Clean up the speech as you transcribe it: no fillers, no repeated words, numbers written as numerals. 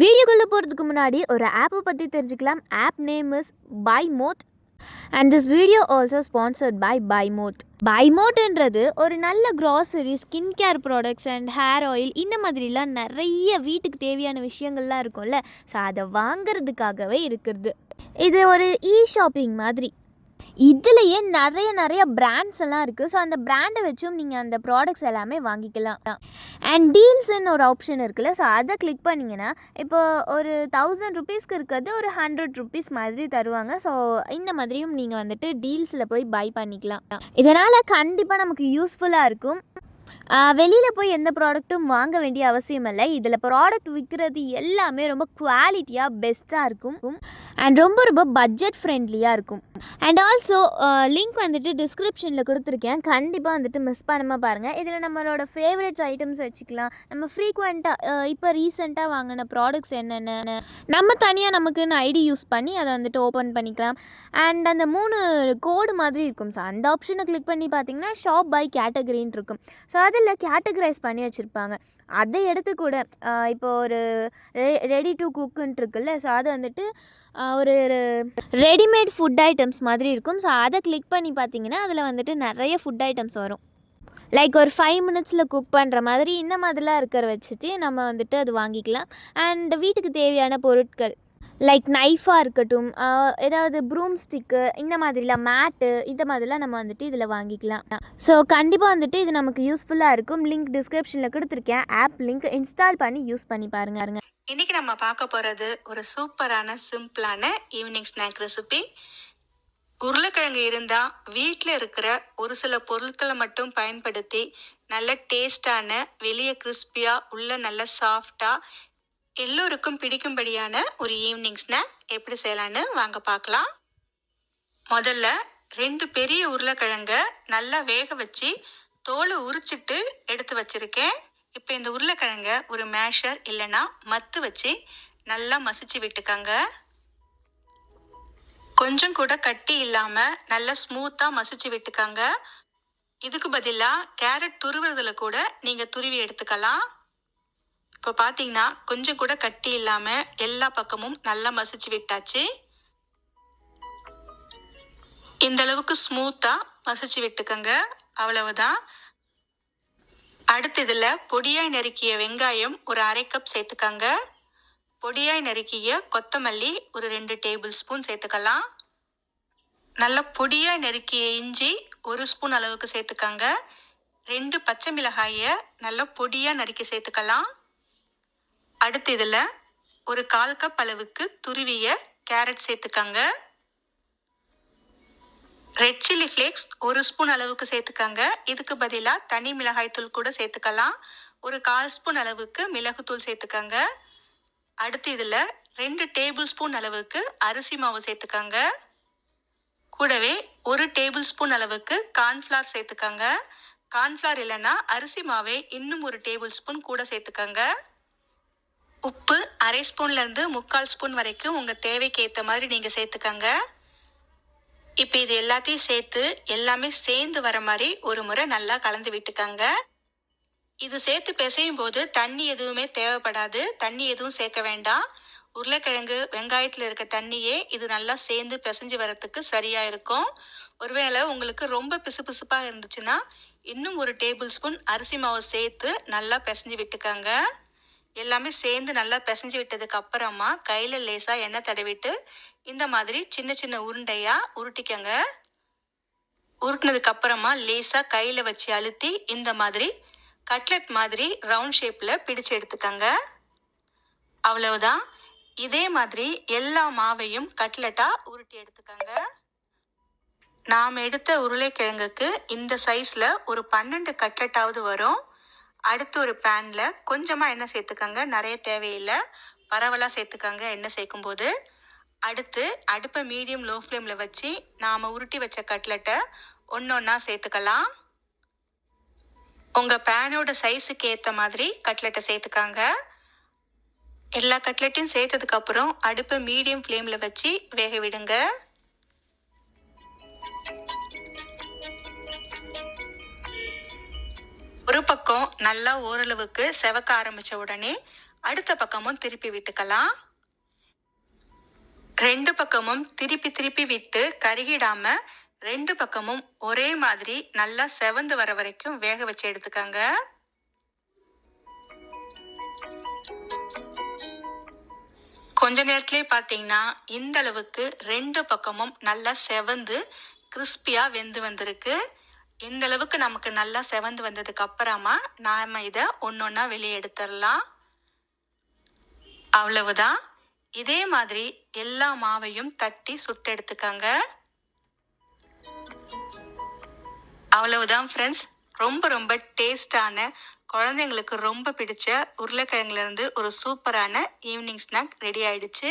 வீடியோக்குள்ளே போகிறதுக்கு முன்னாடி ஒரு ஆப்பை பற்றி தெரிஞ்சுக்கலாம். App name is Bymot and this video also sponsored by Bymot. பைமோட்ன்றது ஒரு நல்ல grocery, skin care products and hair oil இந்த மாதிரிலாம் நிறைய வீட்டுக்கு தேவையான விஷயங்கள்லாம் இருக்கும்ல. ஸோ அதை வாங்கிறதுக்காகவே இருக்கிறது. இது ஒரு ஷாப்பிங் மாதிரி. இதுலேயே நிறைய பிராண்ட்ஸ் எல்லாம் இருக்குது. ஸோ அந்த பிராண்டை வச்சும் நீங்கள் அந்த ப்ராடக்ட்ஸ் எல்லாமே வாங்கிக்கலாம். அண்ட் டீல்ஸ்ன்னு ஒரு ஆப்ஷன் இருக்குல்ல, ஸோ அதை கிளிக் பண்ணிங்கன்னா இப்போ ஒரு 1000 ருபீஸ்க்கு இருக்கிறது ஒரு 100 ருபீஸ் மாதிரி தருவாங்க. ஸோ இந்த மாதிரியும் நீங்கள் வந்துட்டு டீல்ஸில் போய் பை பண்ணிக்கலாம். இதனால் கண்டிப்பாக நமக்கு யூஸ்ஃபுல்லாக இருக்கும். வெளியில் போய் எந்த ப்ராடக்ட்டும் வாங்க வேண்டிய அவசியம் இல்லை. இதில் ப்ராடக்ட் விற்கிறது எல்லாமே ரொம்ப குவாலிட்டியாக பெஸ்ட்டாக இருக்கும் அண்ட் ரொம்ப பட்ஜெட் ஃப்ரெண்ட்லியாக இருக்கும். அண்ட் ஆல்சோ லிங்க் வந்துட்டு டிஸ்கிரிப்ஷனில் கொடுத்துருக்கேன். கண்டிப்பாக வந்துட்டு மிஸ் பண்ணாமல் பாருங்கள். இதில் நம்மளோட ஃபேவரட்ஸ் ஐட்டம்ஸ் வச்சுக்கலாம். நம்ம ஃப்ரீக்வெண்ட்டாக இப்போ ரீசெண்டாக வாங்கின ப்ராடக்ட்ஸ் என்னென்ன நம்ம தனியாக நமக்குன்னு ஐடி யூஸ் பண்ணி அதை வந்துட்டு ஓப்பன் பண்ணிக்கலாம். அண்ட் அந்த 3 கோடு மாதிரி இருக்கும். ஸோ அந்த ஆப்ஷனை கிளிக் பண்ணி பார்த்தீங்கன்னா ஷாப் பை கேட்டகரின்னு இருக்கும். ஸோ அதில் கேட்டகரைஸ் பண்ணி வச்சுருப்பாங்க. அதை எடுத்து கூட இப்போ ஒரு ரெடி டு குக்குன்ட்டு இருக்குல்ல, ஸோ அது வந்துட்டு ஒரு ரெடிமேட் ஃபுட் ஐட்டம்ஸ் மாதிரி இருக்கும். ஸோ அதை கிளிக் பண்ணி பார்த்தீங்கன்னா அதில் வந்துட்டு நிறைய ஃபுட் ஐட்டம்ஸ் வரும். லைக் ஒரு 5 மினிட்ஸில் குக் பண்ணுற மாதிரி இந்த மாதிரிலாம் இருக்கிற வச்சுட்டு நம்ம வந்துட்டு அது வாங்கிக்கலாம். அண்ட் வீட்டுக்கு தேவையான பொருட்கள் லைக் நைஃபாக இருக்கட்டும், ஏதாவது ப்ரூம் ஸ்டிக்கு, இந்த மாதிரிலாம் மேட்டு, இந்த மாதிரிலாம் நம்ம வந்துட்டு இதில் வாங்கிக்கலாம். ஸோ கண்டிப்பாக வந்துட்டு இது நமக்கு யூஸ்ஃபுல்லாக இருக்கும். லிங்க் டிஸ்கிரிப்ஷனில் கொடுத்துருக்கேன். ஆப் லிங்க் இன்ஸ்டால் பண்ணி யூஸ் பண்ணி பாருங்க. இன்னைக்கு நம்ம பார்க்க போகிறது ஒரு சூப்பரான சிம்பிளான ஈவினிங் ஸ்நாக் ரெசிபி. உருளைக்கிழங்கு இருந்தால் வீட்டில் இருக்கிற ஒரு சில பொருட்களை மட்டும் பயன்படுத்தி நல்ல டேஸ்டான, வெளியே கிறிஸ்பியாக உள்ள நல்ல சாஃப்டாக எல்லோருக்கும் பிடிக்கும்படியான ஒரு ஈவினிங் ஸ்நாக் எப்படி செய்யலான்னு வாங்க பார்க்கலாம். முதல்ல 2 பெரிய உருளைக்கிழங்க நல்லா வேக வச்சு தோலை உரிச்சிட்டு எடுத்து வச்சிருக்கேன். இப்போ இந்த உருளைக்கிழங்க ஒரு மேஷர் இல்லைன்னா மத்து வச்சு நல்லா மசிச்சு விட்டுக்கங்க. கொஞ்சம் கூட கட்டி இல்லாம நல்லா ஸ்மூத்தா மசிச்சு விட்டுக்கங்க. இதுக்கு பதிலாக கேரட் துருவுறதுல கூட நீங்க துருவி எடுத்துக்கலாம். இப்போ பார்த்தீங்கன்னா கொஞ்சம் கூட கட்டி இல்லாம எல்லா பக்கமும் நல்லா மசிச்சு விட்டாச்சு. இந்த அளவுக்கு ஸ்மூத்தா மசிச்சு விட்டுக்கங்க. அவ்வளவுதான். அடுத்து இதில் பொடியாய் நறுக்கிய வெங்காயம் ஒரு 1/2 கப் சேர்த்துக்கங்க. பொடியாய் நறுக்கிய கொத்தமல்லி ஒரு 2 டேபிள் ஸ்பூன் சேர்த்துக்கலாம். நல்ல பொடியாய் நறுக்கிய இஞ்சி 1 ஸ்பூன் அளவுக்கு சேர்த்துக்கங்க. 2 பச்சை மிளகாயை நல்ல பொடியாக நறுக்கி சேர்த்துக்கலாம். அடுத்து இதில் ஒரு 1/4 கப் அளவுக்கு துருவிய கேரட் சேர்த்துக்கங்க. ரெட் சில்லி ஃப்ளேக்ஸ் 1 ஸ்பூன் அளவுக்கு சேர்த்துக்கங்க. இதுக்கு பதிலாக தனி மிளகாய் தூள் கூட சேர்த்துக்கலாம். ஒரு 1/4 ஸ்பூன் அளவுக்கு மிளகுத்தூள் சேர்த்துக்கங்க. அடுத்து இதில் 2 டேபிள் ஸ்பூன் அளவுக்கு அரிசி மாவு சேர்த்துக்கங்க. கூடவே 1 டேபிள் ஸ்பூன் அளவுக்கு கார்ன்ஃப்ளவர் சேர்த்துக்கங்க. கார்ன்ஃப்ளவர் இல்லைன்னா அரிசி மாவே இன்னும் 1 டேபிள் ஸ்பூன் கூட சேர்த்துக்கங்க. உப்பு 1/2 ஸ்பூன்லேருந்து 3/4 ஸ்பூன் வரைக்கும் உங்கள் தேவைக்கு ஏற்ற மாதிரி நீங்கள் சேர்த்துக்கங்க. இப்போ இது எல்லாத்தையும் சேர்த்து எல்லாமே சேர்ந்து வர மாதிரி ஒரு முறை நல்லா கலந்து விட்டுக்கங்க. இது சேர்த்து பிசையும் போது தண்ணி எதுவுமே தேவைப்படாது. தண்ணி எதுவும் சேர்க்க வேண்டாம். உருளைக்கிழங்கு வெங்காயத்தில் இருக்க தண்ணியே இது நல்லா சேர்ந்து பிசைஞ்சு வரத்துக்கு சரியாக இருக்கும். ஒருவேளை உங்களுக்கு ரொம்ப பிசுபிசுப்பாக இருந்துச்சுன்னா இன்னும் 1 டேபிள் ஸ்பூன் அரிசி மாவு சேர்த்து நல்லா பிசைஞ்சு விட்டுக்கங்க. எல்லாமே சேர்ந்து நல்லா பிசைஞ்சு விட்டதுக்கு அப்புறமா கையில் லேசாக எண்ணெய் தடவிட்டு இந்த மாதிரி சின்ன சின்ன உருண்டையாக உருட்டிக்கங்க. உருட்டினதுக்கு அப்புறமா லேசாக கையில் வச்சு அழுத்தி இந்த மாதிரி கட்லெட் மாதிரி ரவுண்ட் ஷேப்பில் பிடிச்சு எடுத்துக்கங்க. அவ்வளவுதான். இதே மாதிரி எல்லா மாவையும் கட்லெட்டாக உருட்டி எடுத்துக்கங்க. நாம் எடுத்த உருளைக்கிழங்குக்கு இந்த சைஸில் ஒரு 12 கட்லெட்டாவது வரும். அடுத்து ஒரு பேனில் கொஞ்சமாக எண்ணெய் சேர்த்துக்கங்க. நிறைய தேவையில்லை, பரவலாக சேர்த்துக்கங்க எண்ணெய் சேர்க்கும்போது. அடுத்து அடுப்பை மீடியம் லோ ஃப்ளேமில் வச்சு நாம் உருட்டி வச்ச கட்லெட்டை ஒன்றா சேர்த்துக்கலாம். உங்கள் பேனோட சைஸுக்கு ஏற்ற மாதிரி கட்லெட்டை சேர்த்துக்காங்க. எல்லா கட்லெட்டையும் சேர்த்ததுக்கப்புறம் அடுப்பை மீடியம் ஃப்ளேமில் வச்சு வேக விடுங்க. ஒரு பக்கம் நல்லா ஓரளவுக்கு செவக்க ஆரம்பித்த உடனே அடுத்த பக்கமும் திருப்பி விட்டுக்கலாம். 2 பக்கமும் திருப்பி திருப்பி விட்டு கருகிடாம 2 பக்கமும் ஒரே மாதிரி நல்லா செவந்து வர வரைக்கும் வேக வச்சு எடுத்துக்கங்க. கொஞ்ச நேரத்திலே பார்த்தீங்கன்னா இந்த அளவுக்கு 2 பக்கமும் நல்லா செவந்து கிறிஸ்பியா வெந்து வந்திருக்கு. இந்த அளவுக்கு நமக்கு நல்லா செவந்து வந்ததுக்கு அப்புறமா நாம இதை ஒன்னொன்னா வெளியே எடுத்துடலாம். அவ்வளவுதான். இதே மாதிரி எல்லா மாவையும் தட்டி சுட்டு எடுத்துக்கங்க. அவ்வளவுதான் ஃப்ரெண்ட்ஸ். ரொம்ப ரொம்ப டேஸ்டான, குழந்தைங்களுக்கு ரொம்ப பிடிச்ச உருளைக்கிழங்குல இருந்து ஒரு சூப்பரான ஈவினிங் ஸ்நாக் ரெடி ஆயிடுச்சு.